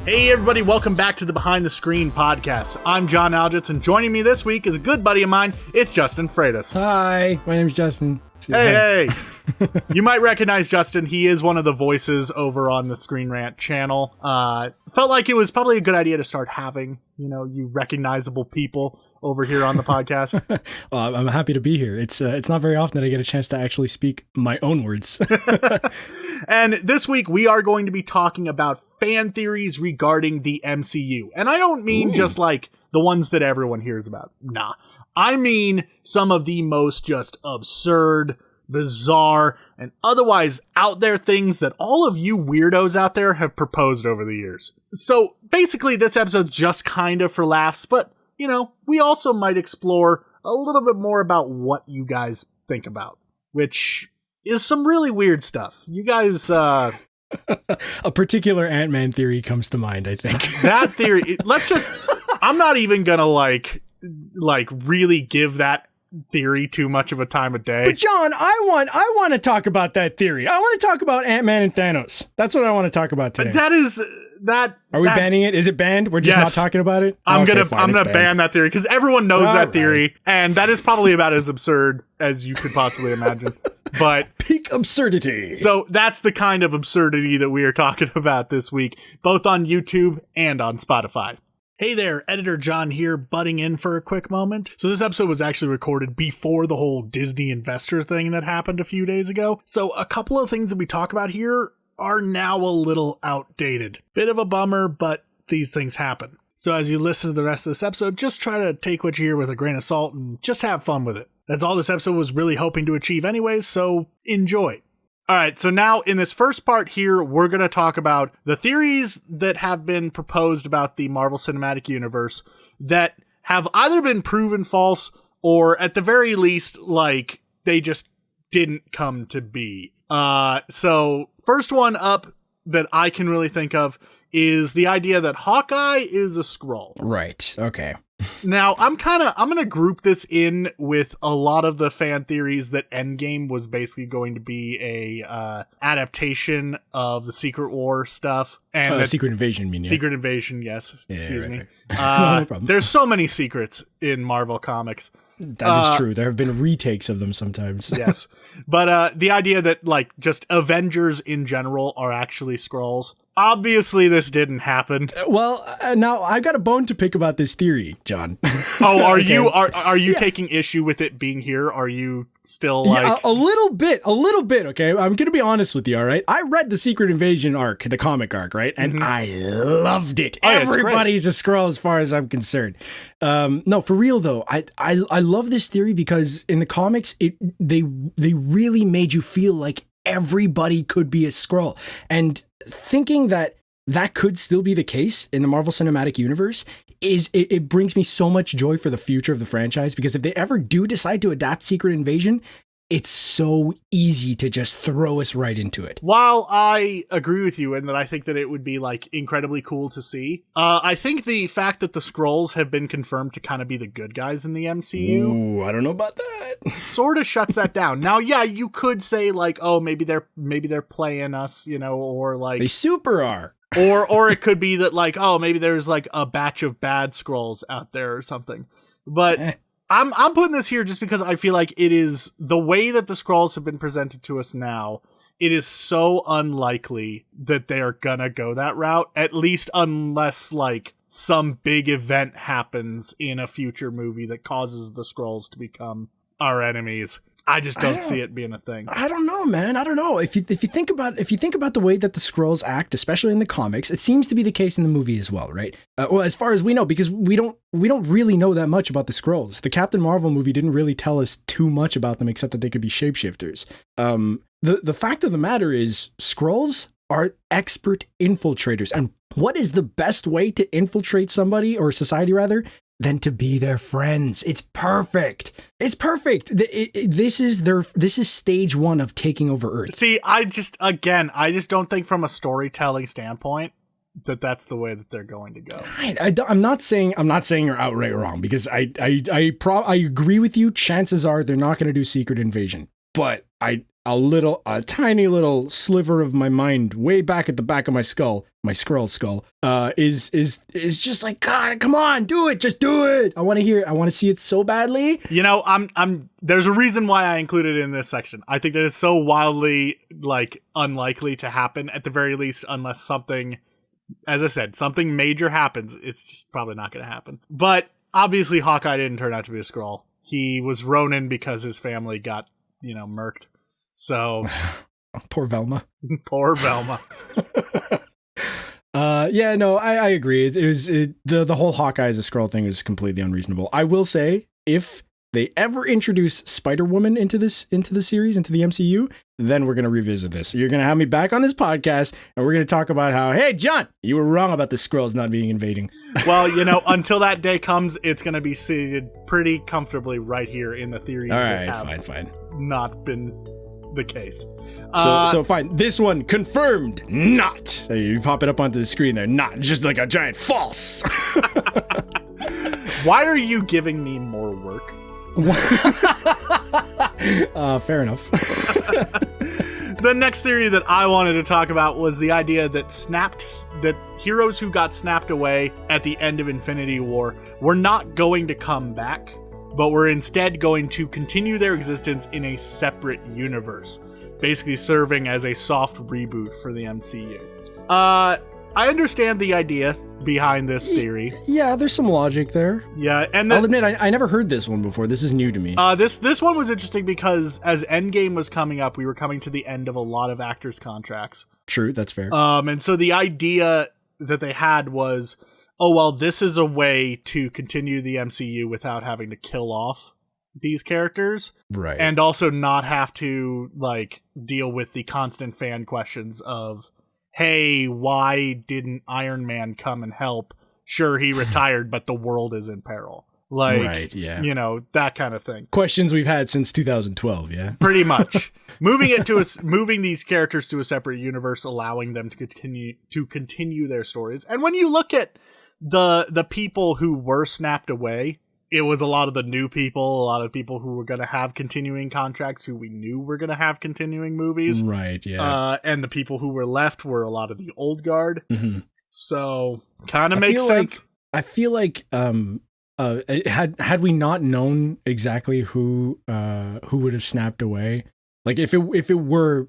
Hey everybody, welcome back to the Behind the Screen podcast. I'm John Aljets, and joining me this week is a good buddy of mine. It's Justin Freitas. Hi, my name's Justin. Hey. You might recognize Justin. He is one of the voices over on the ScreenRant channel. Felt like it was probably a good idea to start having, you recognizable people over here on the podcast. I'm happy to be here. It's not very often that I get a chance to actually speak my own words. And this week we are going to be talking about fan theories regarding the MCU. And I don't mean just like the ones that everyone hears about. Nah. I mean some of the most just absurd, bizarre, and otherwise out there things that all of you weirdos out there have proposed over the years. So basically this episode's just kind of for laughs, but we also might explore a little bit more about what you guys think about, which is some really weird stuff. You guys, a particular Ant-Man theory comes to mind, I think. That theory, I'm not even gonna like really give that theory too much of a time of day. But John, I want to talk about that theory. I want to talk about Ant-Man and Thanos. That's what I want to talk about today. Are we banning it? Is it banned? We're just not talking about it? I'm gonna ban that theory because everyone knows that theory, and that is probably about as absurd as you could possibly imagine. But peak absurdity. So that's the kind of absurdity that we are talking about this week, both on YouTube and on Spotify. Hey there, Editor John here, butting in for a quick moment. So this episode was actually recorded before the whole Disney investor thing that happened a few days ago. So a couple of things that we talk about here are now a little outdated. Bit of a bummer, but these things happen. So as you listen to the rest of this episode, just try to take what you hear with a grain of salt and just have fun with it. That's all this episode was really hoping to achieve anyways, so enjoy. All right, so now in this first part here, we're going to talk about the theories that have been proposed about the Marvel Cinematic Universe that have either been proven false or at the very least, they just didn't come to be. So first one up that I can really think of is the idea that Hawkeye is a Skrull. Right, okay. Now, I'm going to group this in with a lot of the fan theories that Endgame was basically going to be a adaptation of the Secret War stuff. And Secret Invasion, you mean? Yeah. Secret Invasion, yes. Yeah, excuse me. No problem. There's so many secrets in Marvel Comics. That is true. There have been retakes of them sometimes. Yes. But the idea that, just Avengers in general are actually Skrulls. Obviously, this didn't happen. Well, now I've got a bone to pick about this theory, John. Oh, are okay. Are you taking issue with it being here? Are you still a little bit, okay? I'm going to be honest with you, all right? I read the Secret Invasion arc, the comic arc, right? And I loved it. Oh, everybody's a Skrull as far as I'm concerned. No, for real though, I love this theory because in the comics, they really made you feel like everybody could be a Skrull. And thinking that could still be the case in the Marvel Cinematic Universe it brings me so much joy for the future of the franchise, because if they ever do decide to adapt Secret Invasion, it's so easy to just throw us right into it. While I agree with you in that I think that it would be incredibly cool to see, I think the fact that the Skrulls have been confirmed to kind of be the good guys in the MCU, ooh, I don't know about that, sort of shuts that down. Now, yeah, you could say oh, maybe they're playing us, or they super are. or it could be that oh, maybe there's a batch of bad Skrulls out there or something. But I'm putting this here just because I feel like it is the way that the Skrulls have been presented to us now. It is so unlikely that they are gonna go that route, at least unless some big event happens in a future movie that causes the Skrulls to become our enemies. I just don't see it being a thing. I don't know, man. I don't know. If you think about the way that the Skrulls act, especially in the comics, it seems to be the case in the movie as well, right? Well, as far as we know, because we don't really know that much about the Skrulls. The Captain Marvel movie didn't really tell us too much about them, except that they could be shapeshifters. The fact of the matter is, Skrulls are expert infiltrators, and what is the best way to infiltrate somebody, or society rather, than to be their friends? It's perfect. It's perfect. This is stage one of taking over Earth. See, I just don't think from a storytelling standpoint that's the way that they're going to go. I'm not saying you're outright wrong, because I agree with you. Chances are they're not going to do Secret Invasion, but a tiny little sliver of my mind way back at the back of my skull my Skrull skull, is just like, God, come on, do it, just do it. I want to see it so badly. You know, there's a reason why I included it in this section. I think that it's so wildly like unlikely to happen at the very least, unless something, as I said, something major happens. It's just probably not going to happen. But obviously Hawkeye didn't turn out to be a Skrull. He was Ronin because his family got, murked. So poor Velma. Poor Velma. Yeah, no, I agree. The whole Hawkeye as a Skrull thing is completely unreasonable. I will say, if they ever introduce Spider-Woman into the series, into the MCU, then we're going to revisit this. You're going to have me back on this podcast, and we're going to talk about how, hey, John, you were wrong about the Skrulls not being invading. Well, until that day comes, it's going to be seated pretty comfortably right here in the theories that have fine. not been the case. So fine. This one confirmed not. You pop it up onto the screen there. Not just like a giant false. Why are you giving me more work? Fair enough. The next theory that I wanted to talk about was the idea that heroes who got snapped away at the end of Infinity War were not going to come back, but were instead going to continue their existence in a separate universe, basically serving as a soft reboot for the MCU. I understand the idea behind this theory. Yeah, there's some logic there. Yeah, and I'll admit I never heard this one before. This is new to me. This one was interesting because as Endgame was coming up, we were coming to the end of a lot of actors' contracts. True, that's fair. And so the idea that they had was, oh, well, this is a way to continue the MCU without having to kill off these characters. Right. And also not have to, deal with the constant fan questions of, hey, why didn't Iron Man come and help? Sure, he retired, but the world is in peril. Right, yeah. That kind of thing. Questions we've had since 2012, yeah? Pretty much. Moving these characters to a separate universe, allowing them to continue their stories. And when you look at the people who were snapped away, it was a lot of the new people, a lot of people who were going to have continuing contracts, who we knew were going to have continuing movies. Right, yeah. And the people who were left were a lot of the old guard. Mm-hmm. So, kind of makes sense. I feel like had we not known exactly who would have snapped away, like if it were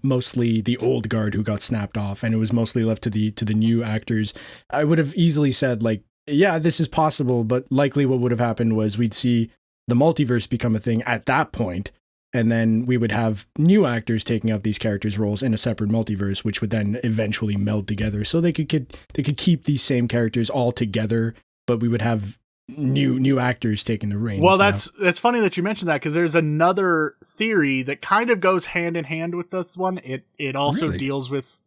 mostly the old guard who got snapped off and it was mostly left to the new actors, I would have easily said, like, yeah, this is possible, but likely what would have happened was we'd see the multiverse become a thing at that point, and then we would have new actors taking up these characters' roles in a separate multiverse, which would then eventually meld together. So they could keep these same characters all together, but we would have new actors taking the reins. Well, that's funny that you mentioned that, because there's another theory that kind of goes hand in hand with this one. It also deals with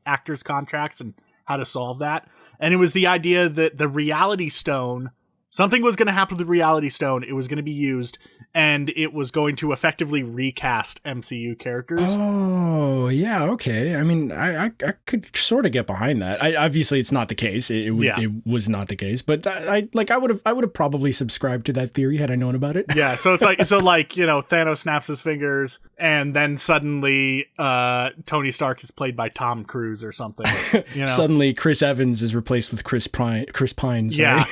actors' contracts and how to solve that. And it was the idea that the Reality Stone, something was going to happen with the Reality Stone. It was going to be used, and it was going to effectively recast MCU characters. Oh, yeah, okay. I mean, I could sort of get behind that. Obviously, it's not the case. It was not the case, but I would have probably subscribed to that theory had I known about it. Yeah, so it's Thanos snaps his fingers, and then suddenly Tony Stark is played by Tom Cruise or something. Suddenly Chris Evans is replaced with Chris Pines. Yeah,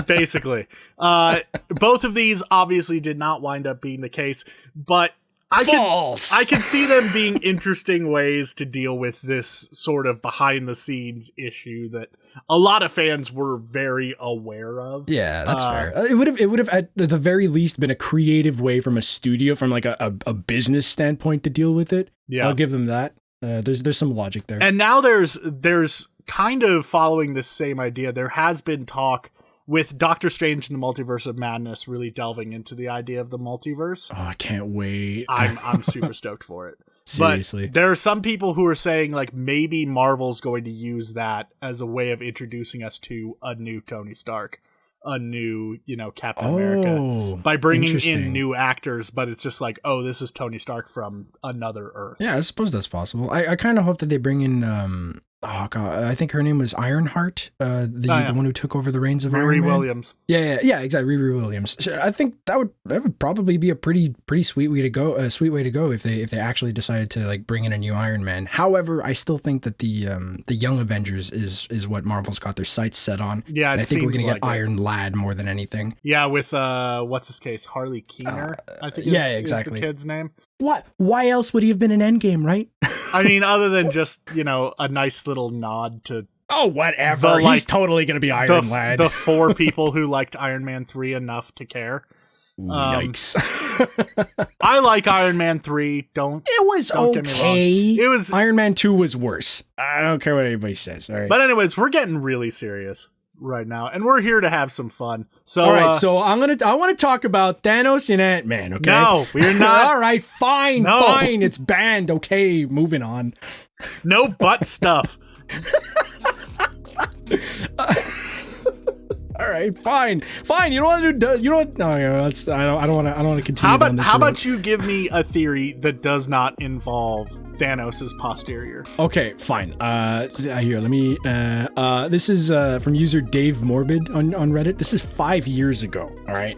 basically. Both of these obviously did not wind up being the case, but I could see them being interesting ways to deal with this sort of behind the scenes issue that a lot of fans were very aware of. Yeah, that's fair. It would have at the very least been a creative way from a studio, from like a business standpoint, to deal with it. Yeah, I'll give them that. There's some logic there. And now there's kind of following this same idea. There has been talk with Doctor Strange and the Multiverse of Madness really delving into the idea of the multiverse. Oh, I can't wait. I'm super stoked for it. Seriously. But there are some people who are saying maybe Marvel's going to use that as a way of introducing us to a new Tony Stark, a new, Captain America, by bringing in new actors, but it's just this is Tony Stark from another Earth. Yeah, I suppose that's possible. I kind of hope that they bring in oh god, I think her name was Ironheart, the one who took over the reins of Iron Man. Williams. Yeah, exactly, Riri Williams. I think that would probably be a pretty sweet way to go. A sweet way to go if they actually decided to like bring in a new Iron Man. However, I still think that the Young Avengers is what Marvel's got their sights set on. Yeah, and I think we're gonna get Iron Lad more than anything. Yeah, with what's his case, Harley Keener, I think. Exactly. Is the kid's name. What? Why else would he have been in Endgame, right? I mean, other than just, a nice little nod to... Oh, whatever. He's totally going to be Iron Lad. The 4 people who liked Iron Man 3 enough to care. Yikes. I like Iron Man 3. It was okay. It was... Iron Man 2 was worse. I don't care what anybody says. All right. But anyways, we're getting really serious right now, and we're here to have some fun. So, all right, so I want to talk about Thanos and Ant-Man, okay? No, we're not. All right, fine, it's banned. Okay, moving on. No butt stuff. All right, fine. You don't want to do. You don't. No, I don't want to continue. How about you give me a theory that does not involve Thanos' posterior? Okay, fine. Here, let me. This is from user Dave Morbid on Reddit. This is 5 years ago. All right.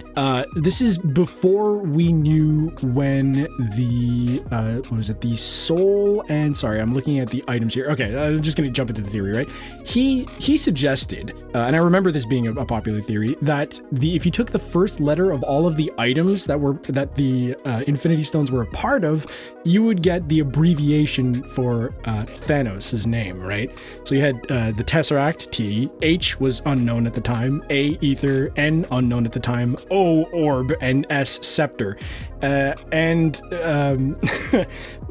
This is before we knew when the what was it? The soul and sorry, I'm looking at the items here. Okay, I'm just gonna jump into the theory. Right. He suggested, and I remember this being a popular theory, that if you took the first letter of all of the items that the Infinity Stones were a part of, you would get the abbreviation for Thanos' name, right? So you had the Tesseract, T, H was unknown at the time, A, Ether, N, unknown at the time, O, Orb, and S, Scepter. And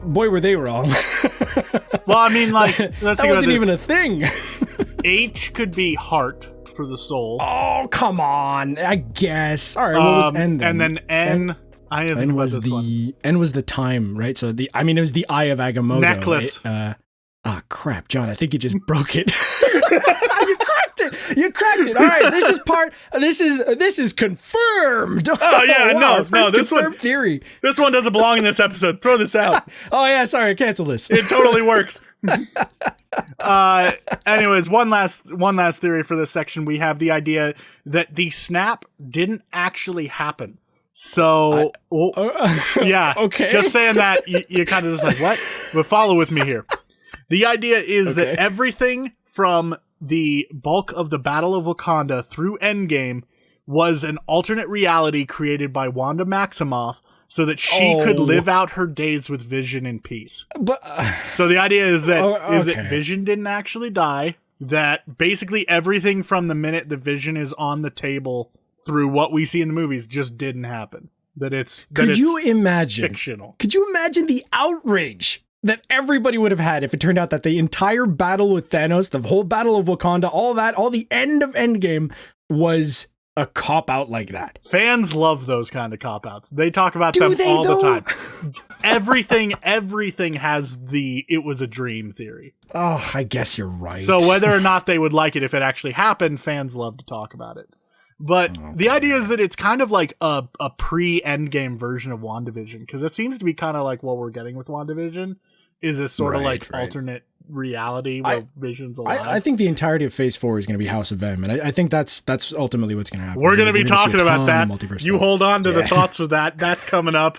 boy, were they wrong. Well, I mean, like, let's that think wasn't about this. even a thing. H could be heart for the soul. Oh, come on. I guess. All right, what was N then? And then N. I didn't think about this one. N was the time, right? So it was the Eye of Agamotto. Necklace. Right? Crap, John. I think you just broke it. You cracked it. All right, this is confirmed. Oh yeah, wow, no, this one theory. This one doesn't belong in this episode. Throw this out. Oh yeah, sorry, cancel this. It totally works. Anyways, one last theory for this section. We have the idea that the snap didn't actually happen. So, yeah, okay. Just saying that, you kind of just like, what? But follow with me here. The idea is that everything from the bulk of the Battle of Wakanda through Endgame was an alternate reality created by Wanda Maximoff so that she could live out her days with Vision in peace. But so the idea is that Vision didn't actually die, that basically everything from the minute the Vision is on the table through what we see in the movies just didn't happen. Could you imagine fictional? Could you imagine the outrage that everybody would have had if it turned out that the entire battle with Thanos, the whole battle of Wakanda, all the end of Endgame was a cop-out like that? Fans love those kind of cop-outs. They talk about them all the time. Everything has the "it was a dream" theory. Oh, I guess you're right. So whether or not they would like it if it actually happened, fans love to talk about it. But the idea is that it's kind of like a pre-Endgame version of WandaVision, because it seems to be kind of like what we're getting with WandaVision is a sort of alternate reality where Vision's alive. I think the entirety of Phase 4 is going to be House of M, and I think that's ultimately what's going to happen. We're going to be talking about that. You hold on to the thoughts for that. That's coming up.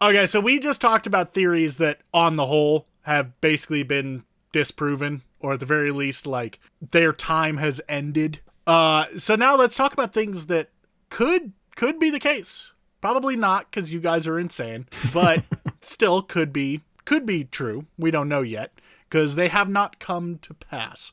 Okay, so we just talked about theories that, on the whole, have basically been disproven, or at the very least, like, their time has ended. So now let's talk about things that could be the case. Probably not, because you guys are insane, but still could be true. We don't know yet, because they have not come to pass.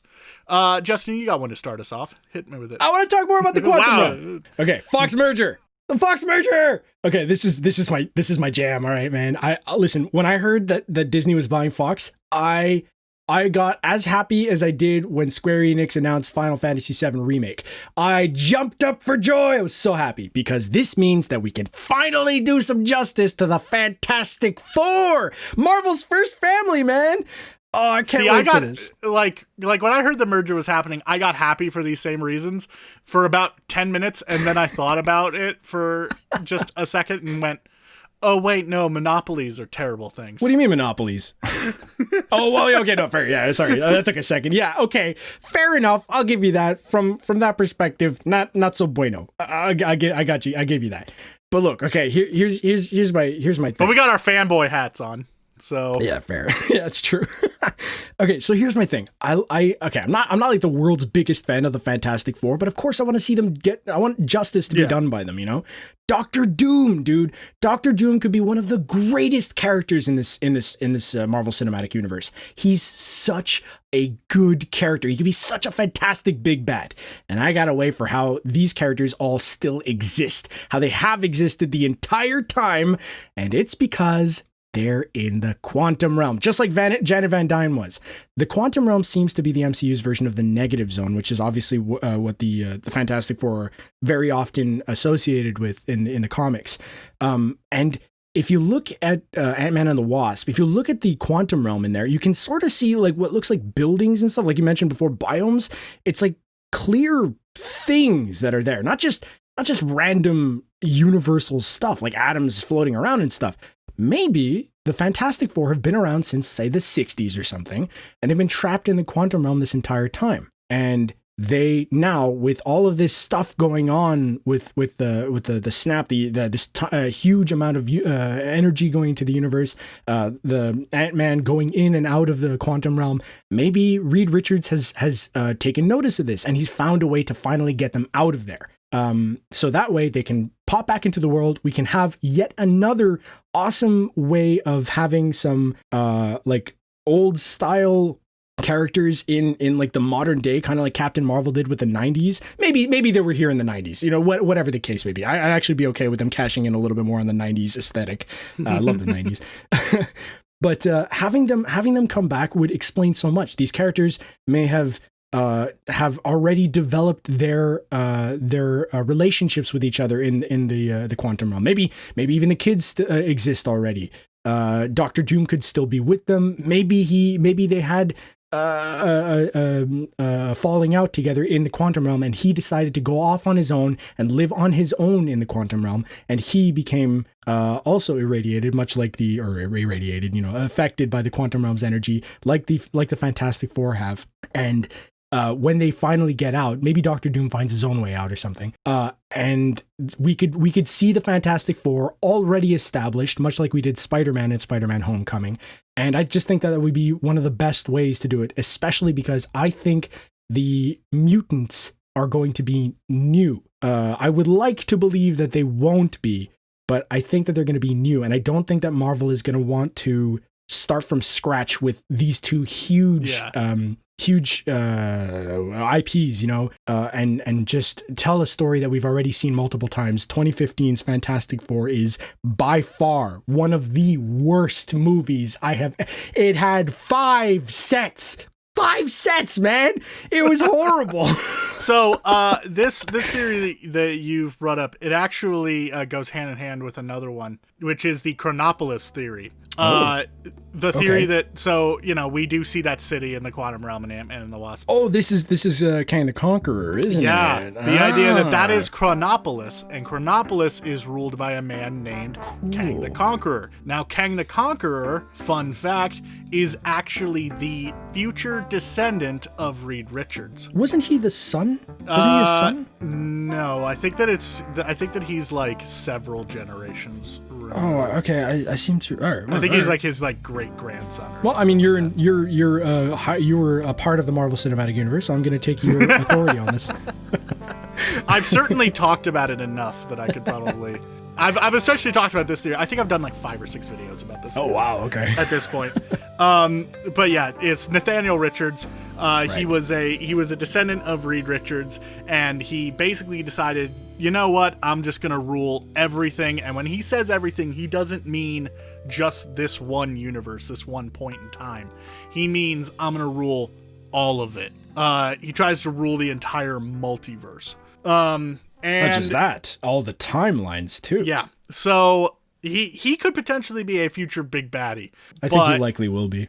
Justin, you got one to start us off. Hit me with it. I want to talk more about the quantum realm. Okay, Fox merger. The Fox merger. Okay, this is my jam. All right, man. I listen. When I heard that Disney was buying Fox, I got as happy as I did when Square Enix announced Final Fantasy VII Remake. I jumped up for joy. I was so happy because this means that we can finally do some justice to the Fantastic Four, Marvel's first family, man. Oh, I can't wait for this. Like when I heard the merger was happening, I got happy for these same reasons for about 10 minutes, and then I thought about it for just a second and went, Oh, wait, no, monopolies are terrible things. What do you mean monopolies? Oh, well, okay, no, fair. Yeah, sorry, that took a second. Yeah, okay, fair enough. I'll give you that. From that perspective, not so bueno. I got you. I gave you that. But look, okay, here's my thing. But we got our fanboy hats on. So yeah, fair. Yeah, it's true. Okay, so here's my thing. I'm not like the world's biggest fan of the Fantastic Four, but of course I want to see them I want justice to be done by them, you know? Doctor Doom, dude. Doctor Doom could be one of the greatest characters in this Marvel Cinematic Universe. He's such a good character. He could be such a fantastic big bad. And I gotta wait for how these characters all still exist, how they have existed the entire time, and it's because they're in the quantum realm, just like Janet Van Dyne was. The quantum realm seems to be the MCU's version of the negative zone, which is obviously what the Fantastic Four are very often associated with in the comics. And if you look at Ant-Man and the Wasp, if you look at the quantum realm in there, you can sort of see like what looks like buildings and stuff, like you mentioned before, biomes. It's like clear things that are there, not just random universal stuff like atoms floating around and stuff. Maybe the Fantastic Four have been around since, say, the 60s or something, and they've been trapped in the quantum realm this entire time. And they now, with all of this stuff going on with the snap, this huge amount of energy going into the universe, the Ant-Man going in and out of the quantum realm, maybe Reed Richards has taken notice of this, and he's found a way to finally get them out of there. So that way they can pop back into the world. We can have yet another awesome way of having some like old style characters in like the modern day, kind of like Captain Marvel did with the 90s. Maybe they were here in the 90s, you know, whatever the case may be. I'd actually be okay with them cashing in a little bit more on the 90s aesthetic. I love the 90s. But having them come back would explain so much. These characters may have already developed their relationships with each other in the quantum realm. Maybe even the kids exist already. Doctor Doom could still be with them. Maybe they had falling out together in the quantum realm, and he decided to go off on his own and live on his own in the quantum realm, and he became also irradiated, much like irradiated, you know, affected by the quantum realm's energy, like the Fantastic Four have. And when they finally get out, maybe Doctor Doom finds his own way out or something. And we could see the Fantastic Four already established, much like we did Spider-Man and Spider-Man Homecoming. And I just think that would be one of the best ways to do it, especially because I think the mutants are going to be new. I would like to believe that they won't be, but I think that they're going to be new. And I don't think that Marvel is going to want to start from scratch with these two huge IPs, you know, and just tell a story that we've already seen multiple times. 2015's Fantastic Four is by far one of the worst movies I have. It had 5 sets. 5 sets, man. It was horrible. So this theory that you've brought up, it actually goes hand in hand with another one, which is the Chronopolis theory. The theory that, so, you know, we do see that city in the quantum realm in Ant-Man and the Wasp. Oh, this is Kang the Conqueror, isn't it? Yeah, the idea that is Chronopolis, and Chronopolis is ruled by a man named Kang the Conqueror. Now, Kang the Conqueror, fun fact, is actually the future descendant of Reed Richards. Wasn't he the son? Wasn't he his son? No, I think that he's like several generations removed. Oh, okay. I seem to. All right, I think he's like his like great grandson. Well, I mean, you were a part of the Marvel Cinematic Universe, so I'm going to take your authority on this. I've certainly talked about it enough that I could probably. I've especially talked about this theory. I think I've done like 5 or 6 videos about this. Oh wow, okay. At this point, but yeah, it's Nathaniel Richards. Right. He was a descendant of Reed Richards, and he basically decided, you know what, I'm just gonna rule everything. And when he says everything, he doesn't mean just this one universe, this one point in time. He means I'm gonna rule all of it. He tries to rule the entire multiverse. And not just that, all the timelines too. Yeah. So he could potentially be a future big baddie. I think he likely will be.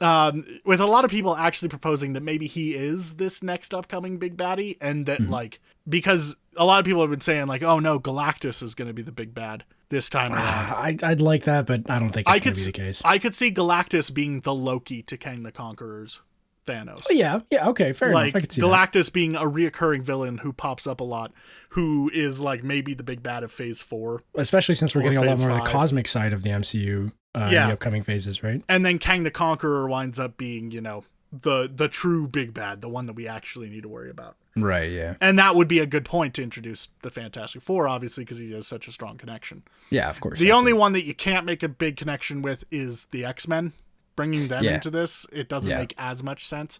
With a lot of people actually proposing that maybe he is this next upcoming big baddie, and that like, because a lot of people have been saying like, oh no, Galactus is going to be the big bad. this time around. I'd like that, but I don't think it's going to be the case. I could see Galactus being the Loki to Kang the Conqueror's Thanos. Oh, yeah, okay, fair enough. I could see Galactus that. being a reoccurring villain who pops up a lot, who is like maybe the big bad of Phase 4. Especially since we're getting a lot more 5. of the cosmic side of the MCU in the upcoming phases, right? And then Kang the Conqueror winds up being, the true big bad, the one that we actually need to worry about. Right, yeah. And that would be a good point to introduce the Fantastic Four, obviously, because he has such a strong connection. Yeah, of course. The only one that you can't make a big connection with is the X-Men. Bringing them into this, it doesn't make as much sense.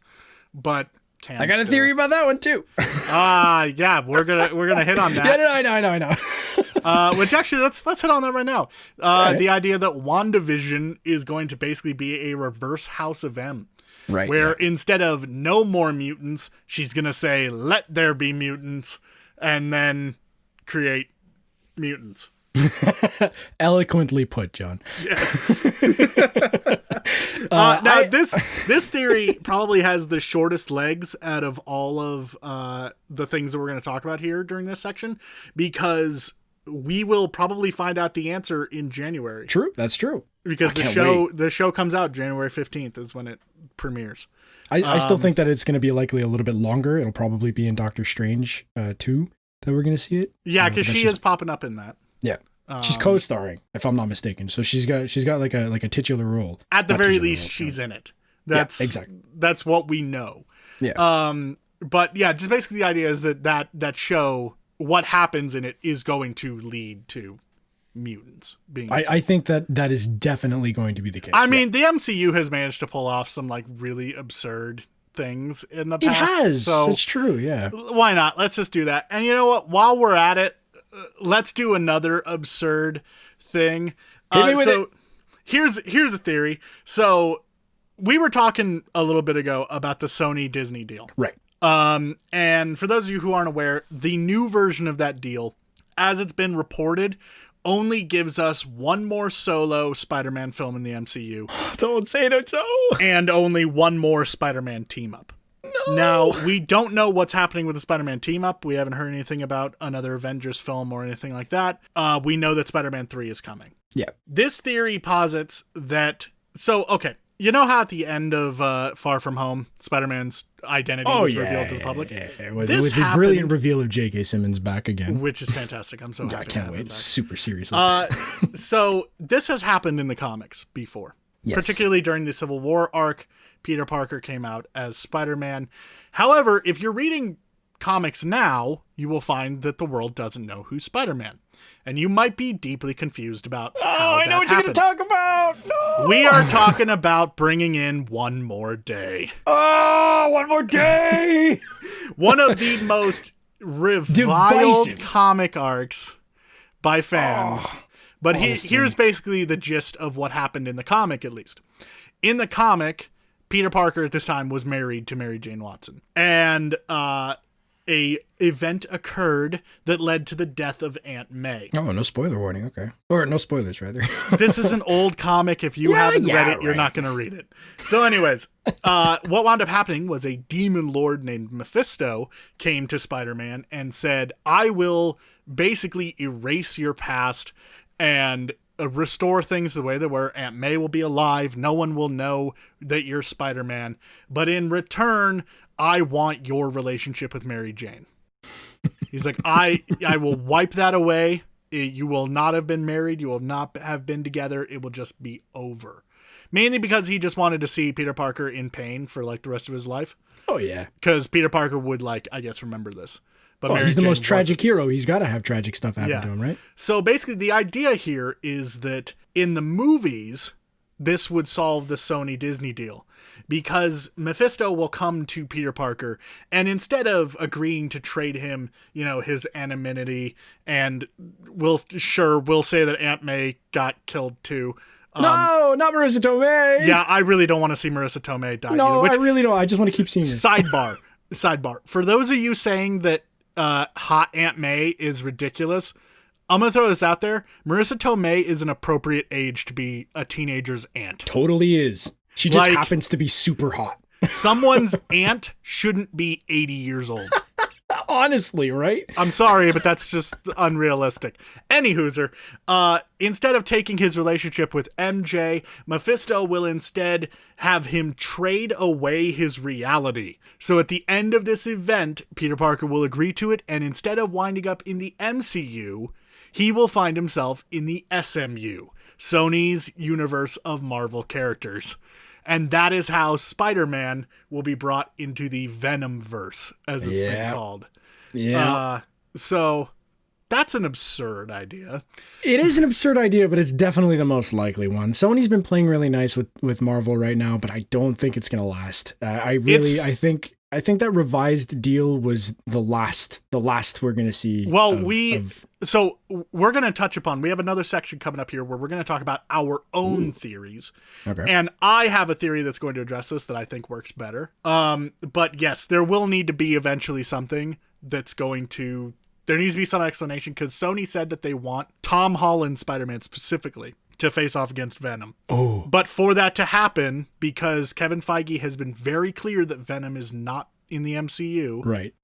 But I got a theory about that one too. Yeah, we're gonna hit on that. Yeah, I know. Which actually, let's hit on that right now. Right. The idea that WandaVision is going to basically be a reverse House of M. Right. Where instead of no more mutants, she's gonna say, let there be mutants, and then create mutants. Eloquently put, John. Yes. Now, this theory probably has the shortest legs out of all of the things that we're going to talk about here during this section, because we will probably find out the answer in January. True, that's true. Because the show comes out January 15th is when it premieres. I still think that it's going to be likely a little bit longer. It'll probably be in Doctor Strange 2 that we're going to see it. Yeah, because she is popping up in that. Yeah. She's co-starring, if I'm not mistaken. So she's got like a titular role. At the very least, she's in it. That's exactly. That's what we know. Yeah. But yeah, just basically the idea is that show, what happens in it is going to lead to mutants being. I think that is definitely going to be the case. I mean, the MCU has managed to pull off some like really absurd things in the past. It has. So it's true. Yeah. Why not? Let's just do that. And you know what? While we're at it, let's do another absurd thing. Hit me with it. Here's a theory. So we were talking a little bit ago about the Sony Disney deal. Right. And for those of you who aren't aware, the new version of that deal, as it's been reported, only gives us one more solo Spider-Man film in the MCU. Don't say it so. And only one more Spider-Man team up. No. Now, we don't know what's happening with the Spider-Man team up. We haven't heard anything about another Avengers film or anything like that. We know that Spider-Man 3 is coming. Yeah. This theory posits that... So, okay. You know how at the end of Far From Home, Spider-Man's identity was revealed to the public? Yeah. With the brilliant reveal of J.K. Simmons back again. Which is fantastic. I'm so happy. I can't wait. Super seriously. So this has happened in the comics before. Yes. Particularly during the Civil War arc. Peter Parker came out as Spider-Man. However, if you're reading comics now, you will find that the world doesn't know who's Spider-Man. And you might be deeply confused about how that happens. I know what you're going to talk about! No! We are talking about bringing in One More Day. Oh, One More Day! One of the most reviled comic arcs by fans. But here's basically the gist of what happened in the comic, at least. In the comic, Peter Parker at this time was married to Mary Jane Watson. And a event occurred that led to the death of Aunt May. Oh, no spoiler warning. Okay. Or no spoilers, rather. This is an old comic. If you haven't read it, you're not going to read it. So anyways, what wound up happening was a demon lord named Mephisto came to Spider-Man and said, I will basically erase your past and restore things the way they were. Aunt May will be alive. No one will know that you're Spider-Man. But in return, I want your relationship with Mary Jane. He's like, I will wipe that away. You will not have been married. You will not have been together. It will just be over. Mainly because he just wanted to see Peter Parker in pain for like the rest of his life. Oh, yeah. Because Peter Parker would I guess, remember this. But he's the most tragic hero. He's got to have tragic stuff happen to him, right? So basically the idea here is that in the movies, this would solve the Sony Disney deal. Because Mephisto will come to Peter Parker, and instead of agreeing to trade him, his anonymity, and we'll say that Aunt May got killed too. No, not Marissa Tomei. Yeah, I really don't want to see Marissa Tomei die. No, I really don't. I just want to keep seeing her. Sidebar. For those of you saying that hot Aunt May is ridiculous, I'm going to throw this out there. Marissa Tomei is an appropriate age to be a teenager's aunt. Totally is. She just happens to be super hot. Someone's aunt shouldn't be 80 years old. Honestly, right? I'm sorry, but that's just unrealistic. Anywhooser, instead of taking his relationship with MJ, Mephisto will instead have him trade away his reality. So at the end of this event, Peter Parker will agree to it, and instead of winding up in the MCU, he will find himself in the SMU, Sony's universe of Marvel characters. And that is how Spider-Man will be brought into the Venomverse, as it's been called. Yeah. So that's an absurd idea. It is an absurd idea, but it's definitely the most likely one. Sony's been playing really nice with Marvel right now, but I don't think it's going to last. I think that revised deal was the last we're going to see. Well, so we're going to touch upon, we have another section coming up here where we're going to talk about our own theories. Okay. And I have a theory that's going to address this that I think works better. But yes, there will need to be eventually something that's going to, there needs to be some explanation, because Sony said that they want Tom Holland Spider-Man specifically to face off against Venom. Oh. But for that to happen, because Kevin Feige has been very clear that Venom is not in the MCU. Right.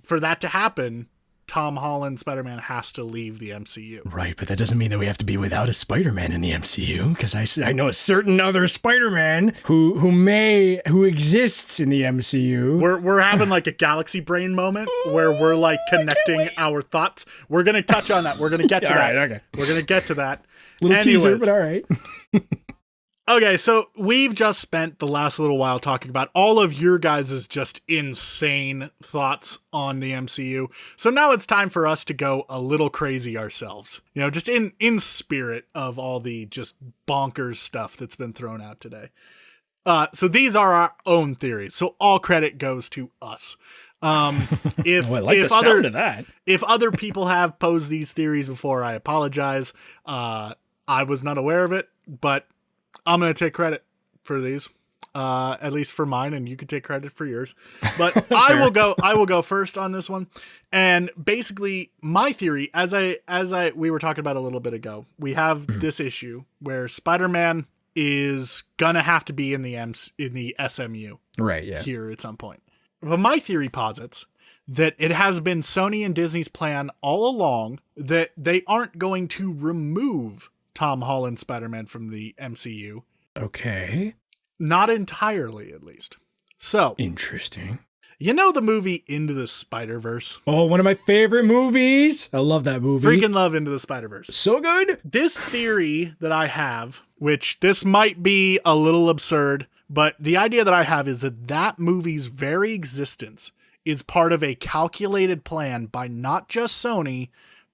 For that to happen, Tom Holland Spider-Man has to leave the MCU. Right, but that doesn't mean that we have to be without a Spider-Man in the MCU, because I know a certain other Spider-Man who exists in the MCU. We're having like a galaxy brain moment where we're like connecting our thoughts. We're going to touch on that. We're going to get to that. Right, okay. We're going to get to that. Little teaser, but all right. Okay, so we've just spent the last little while talking about all of your guys' just insane thoughts on the MCU. So now it's time for us to go a little crazy ourselves. You know, just in spirit of all the just bonkers stuff that's been thrown out today. So these are our own theories. So all credit goes to us. If sound of that. If other people have posed these theories before, I apologize. I was not aware of it, but I'm going to take credit for these, at least for mine, and you can take credit for yours. But I will go first on this one. And basically, my theory, as we were talking about a little bit ago, we have this issue where Spider-Man is gonna have to be in the SMU, right? Yeah, here at some point. But my theory posits that it has been Sony and Disney's plan all along that they aren't going to remove Tom Holland Spider-Man from the MCU. Okay. Not entirely, at least. So. Interesting. You know the movie Into the Spider-Verse? Oh, one of my favorite movies. I love that movie. Freaking love Into the Spider-Verse. So good. This theory that I have, which this might be a little absurd, but the idea that I have is that movie's very existence is part of a calculated plan by not just Sony,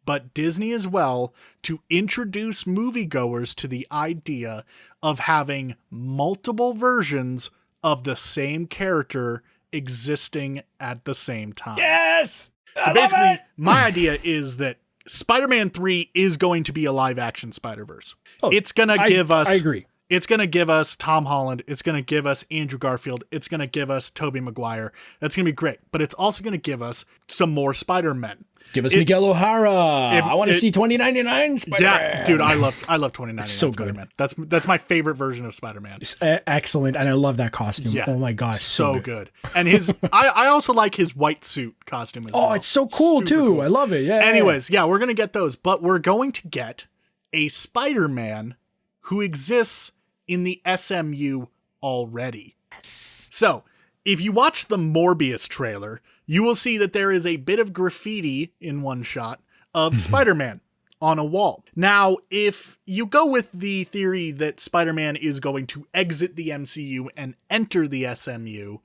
but Disney as well, to introduce moviegoers to the idea of having multiple versions of the same character existing at the same time. Yes! So basically, my idea is that Spider-Man 3 is going to be a live-action Spider-Verse. Oh, it's going to give us... I agree. It's going to give us Tom Holland. It's going to give us Andrew Garfield. It's going to give us Tobey Maguire. That's going to be great. But it's also going to give us some more Spider-Men. Give us Miguel O'Hara. I want to see 2099 Spider-Man. Yeah, dude, I love 2099 so Spider-Man. That's my favorite version of Spider-Man. It's excellent, and I love that costume. Yeah, oh my gosh, so good. And his I also like his white suit costume as well. Oh, it's so cool too. Cool. I love it. Yeah. Anyways, yeah, we're going to get those, but we're going to get a Spider-Man who exists in the SMU already. So, if you watch the Morbius trailer, you will see that there is a bit of graffiti in one shot of Spider-Man on a wall. Now, if you go with the theory that Spider-Man is going to exit the MCU and enter the SMU,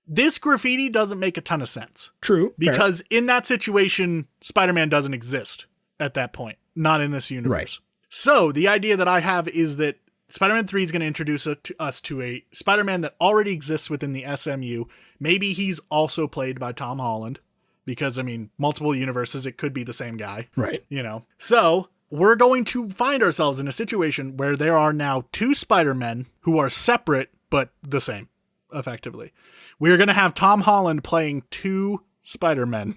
this graffiti doesn't make a ton of sense. True. Because in that situation, Spider-Man doesn't exist at that point. Not in this universe. Right. So, the idea that I have is that Spider-Man 3 is going to introduce us to a Spider-Man that already exists within the SMU. Maybe he's also played by Tom Holland because, I mean, multiple universes, it could be the same guy. Right. You know? So we're going to find ourselves in a situation where there are now two Spider-Men who are separate, but the same, effectively. We're going to have Tom Holland playing two Spider-Men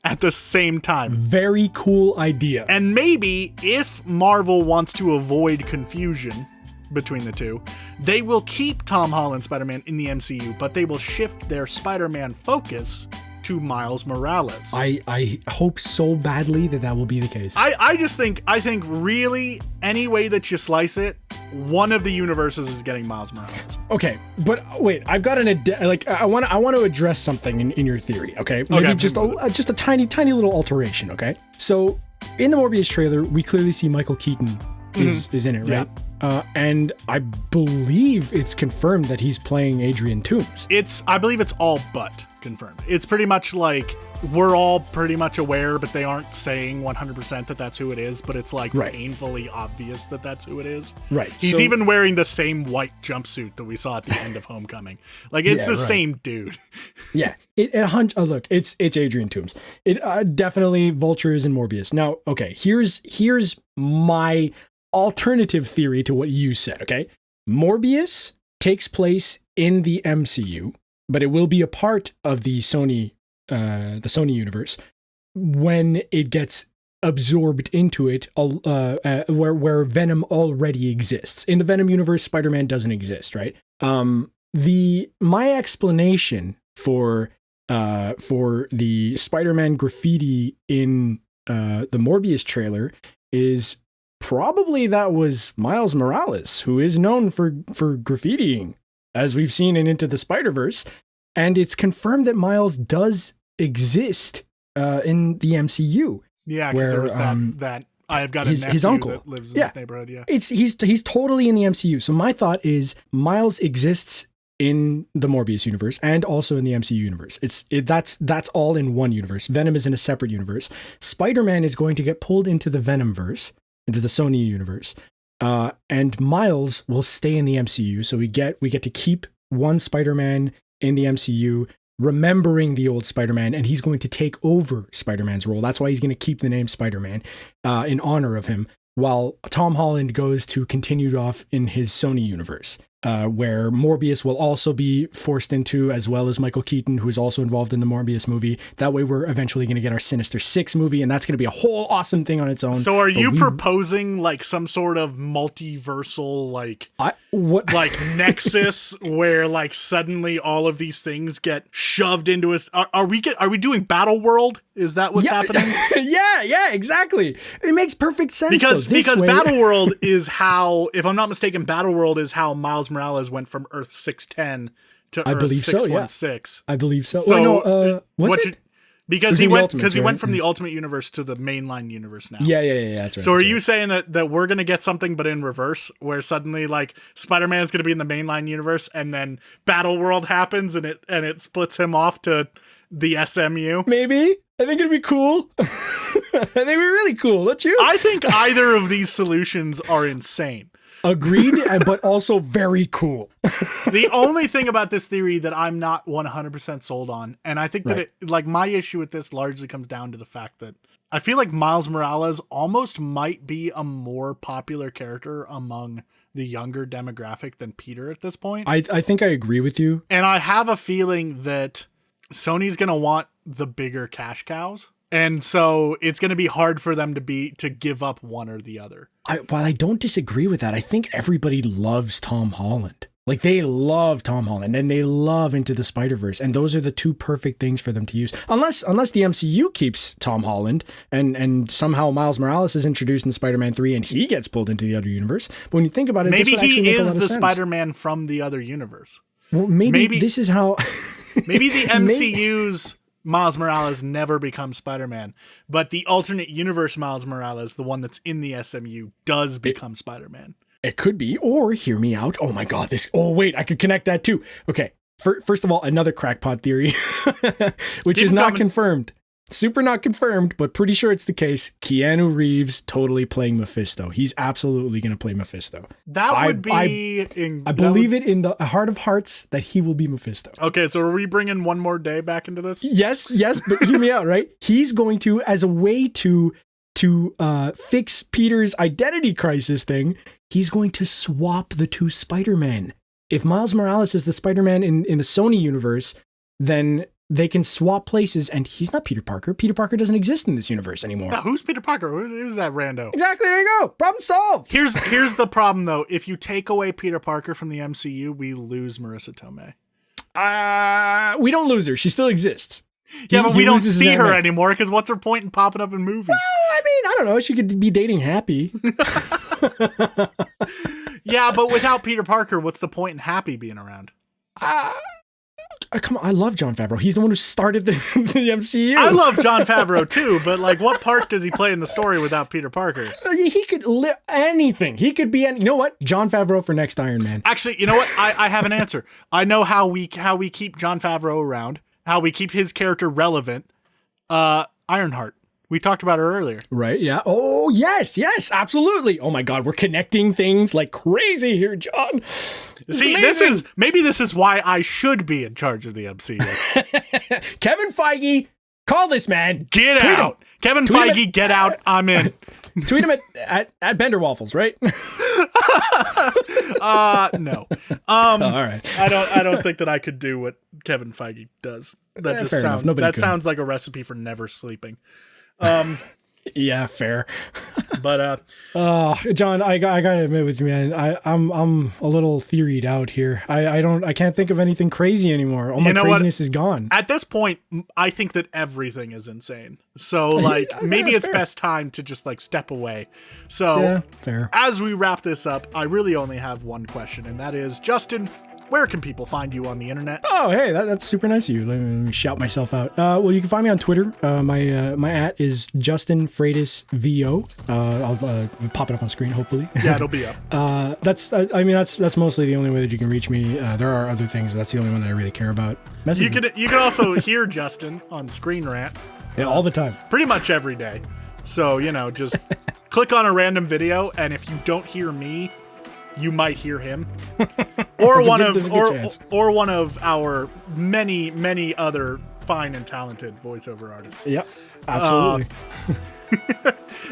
at the same time. Very cool idea. And maybe if Marvel wants to avoid confusion between the two, they will keep Tom Holland Spider-Man in the MCU, but they will shift their Spider-Man focus to Miles Morales. I hope so badly that will be the case. I think really any way that you slice it, one of the universes is getting Miles Morales. Okay, but wait, I've got I want to address something in your theory. Okay, maybe okay. just a tiny little alteration. Okay, so in the Morbius trailer, we clearly see Michael Keaton is in it, right? Yeah. And I believe it's confirmed that he's playing Adrian Toomes. I believe it's all but confirmed. It's pretty much like we're all pretty much aware, but they aren't saying 100% that that's who it is, but it's like painfully obvious that that's who it is. Right. He's even wearing the same white jumpsuit that we saw at the end of Homecoming. Like it's the same dude. Yeah. Look, it's Adrian Toomes. It definitely Vultures and Morbius. Now, okay, here's my alternative theory to what you said, okay? Morbius takes place in the MCU, but it will be a part of the Sony universe when it gets absorbed into it, where Venom already exists. In the Venom universe, Spider-Man doesn't exist, right? My explanation for the Spider-Man graffiti in the Morbius trailer is probably that was Miles Morales, who is known for graffitiing, as we've seen in Into the Spider-Verse. And it's confirmed that Miles does exist in the MCU. Yeah, because there was that I've got his uncle that lives in this neighborhood. Yeah, he's totally in the MCU. So my thought is Miles exists in the Morbius universe and also in the MCU universe. That's all in one universe. Venom is in a separate universe. Spider-Man is going to get pulled into the Venomverse, into the Sony universe, and Miles will stay in the MCU. So we get to keep one Spider-Man in the MCU, remembering the old Spider-Man, and he's going to take over Spider-Man's role. That's why he's going to keep the name Spider-Man in honor of him, while Tom Holland goes to continue off in his Sony universe, where Morbius will also be forced into, as well as Michael Keaton, who is also involved in the Morbius movie. That way we're eventually going to get our Sinister Six movie, and that's going to be a whole awesome thing on its own. So are you proposing like some sort of multiversal like nexus where like suddenly all of these things get shoved into us? Are we doing Battle World? Is that what's happening? Yeah, exactly. It makes perfect sense. Because Battle World is how, if I'm not mistaken, Battle World is how Miles Morales went from Earth 610 to Earth 616. I believe so. So was it? Because he went from the Ultimate Universe to the mainline universe now. Yeah, that's right. So are you saying that we're going to get something but in reverse, where suddenly like Spider-Man is going to be in the mainline universe and then Battle World happens and it splits him off to the SMU? Maybe. I think it'd be cool. I think it'd be really cool, don't you? I think either of these solutions are insane. Agreed, but also very cool. The only thing about this theory that I'm not 100% sold on, and I think that my issue with this largely comes down to the fact that I feel like Miles Morales almost might be a more popular character among the younger demographic than Peter at this point. I think I agree with you. And I have a feeling that Sony's going to want the bigger cash cows. And so it's going to be hard for them to give up one or the other. While I don't disagree with that, I think everybody loves Tom Holland. Like, they love Tom Holland and they love Into the Spider-Verse. And those are the two perfect things for them to use. Unless the MCU keeps Tom Holland and somehow Miles Morales is introduced in Spider-Man 3 and he gets pulled into the other universe. But when you think about it, maybe he is the sense. Spider-Man from the other universe. Well, maybe this is how... Maybe the MCU's Miles Morales never becomes Spider-Man, but the alternate universe Miles Morales, the one that's in the SMU, does become Spider-Man. It could be, or hear me out. Oh my God, I could connect that too. Okay, first of all, another crackpot theory, which is not confirmed. Super not confirmed, but pretty sure it's the case. Keanu Reeves totally playing Mephisto. He's absolutely going to play Mephisto. That would be... I believe it in the heart of hearts that he will be Mephisto. Okay, so are we bringing One More Day back into this? Yes, but hear me out, right? He's going to, as a way to fix Peter's identity crisis thing, he's going to swap the two Spider-Men. If Miles Morales is the Spider-Man in the Sony universe, then... they can swap places, and he's not Peter Parker. Peter Parker doesn't exist in this universe anymore. Now, who's Peter Parker? Who's that rando? Exactly, there you go. Problem solved. Here's the problem, though. If you take away Peter Parker from the MCU, we lose Marissa Tomei. We don't lose her. She still exists. Yeah, but we don't see her anime. anymore because what's her point in popping up in movies? Well, I mean, I don't know. She could be dating Happy. Yeah, but without Peter Parker, what's the point in Happy being around? Come on, I love Jon Favreau. He's the one who started the MCU. I love Jon Favreau too, but like, what part does he play in the story without Peter Parker? He could anything. He could be. You know what? Jon Favreau for next Iron Man. Actually, you know what? I have an answer. I know how we keep Jon Favreau around, how we keep his character relevant. Ironheart. We talked about her earlier. Right, yeah. Oh, yes, absolutely. Oh my God, we're connecting things like crazy here, John. See, this is why I should be in charge of the MCU. Kevin Feige, call this man. Get Tweet out. Him. Kevin Tweet Feige, him get out. I'm in. Tweet him at Bender Waffles, right? No. All right. I don't think that I could do what Kevin Feige does. That just sounds like a recipe for never sleeping. Yeah, fair. But John, I gotta admit with you, man, I'm a little theoried out here. I can't think of anything crazy anymore. All my craziness is gone. At this point, I think that everything is insane. So like maybe it's best time to just like step away. So yeah, fair. As we wrap this up, I really only have one question, and that is, Justin, where can people find you on the internet? Oh, hey, that's super nice of you. Let me shout myself out. Well, you can find me on Twitter. My @is Justin Freitas VO. I'll pop it up on screen, hopefully. Yeah, it'll be up. That's mostly the only way that you can reach me. There are other things, but that's the only one that I really care about. You can also hear Justin on ScreenRant. Yeah, all the time. Pretty much every day. So, just click on a random video, and if you don't hear me, you might hear him, or one of our many other fine and talented voiceover artists. Yep, absolutely.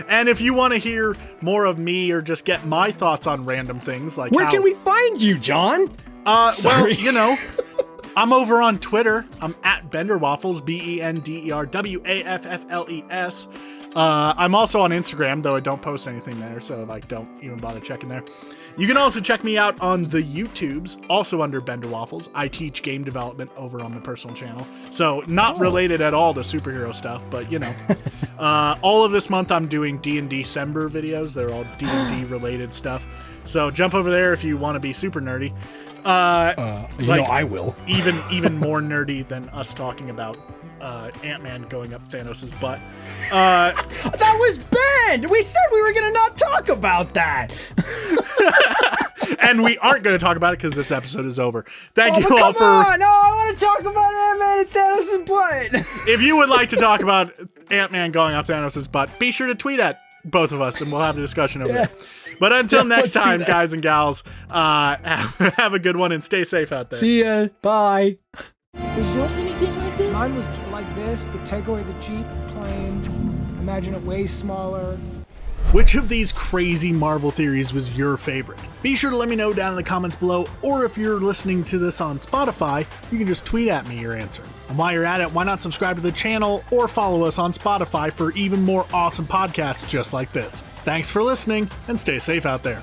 And if you want to hear more of me or just get my thoughts on random things, like where can we find you, John? Well, I'm over on Twitter. I'm at BenderWaffles, BenderWaffles. I'm also on Instagram, though I don't post anything there, so like don't even bother checking there. You can also check me out on the YouTubes, also under Bender Waffles. I teach game development over on the personal channel, so not related at all to superhero stuff, but all of this month I'm doing D&D December videos. They're all D&D related stuff, so jump over there if you want to be super nerdy. I will. even more nerdy than us talking about Ant-Man going up Thanos' butt. That was banned! We said we were gonna not talk about that! And we aren't going to talk about it because this episode is over. Thank you all for... Come on! No, I want to talk about Ant-Man and Thanos' butt! If you would like to talk about Ant-Man going up Thanos' butt, be sure to tweet at both of us and we'll have a discussion over there. But until next time, guys and gals, have a good one and stay safe out there. See ya. Bye. Was yours anything like this? Mine was like this, but take away the Jeep, the plane, imagine it way smaller. Which of these crazy Marvel theories was your favorite? Be sure to let me know down in the comments below, or if you're listening to this on Spotify, you can just tweet at me your answer. And while you're at it, why not subscribe to the channel or follow us on Spotify for even more awesome podcasts just like this. Thanks for listening, and stay safe out there.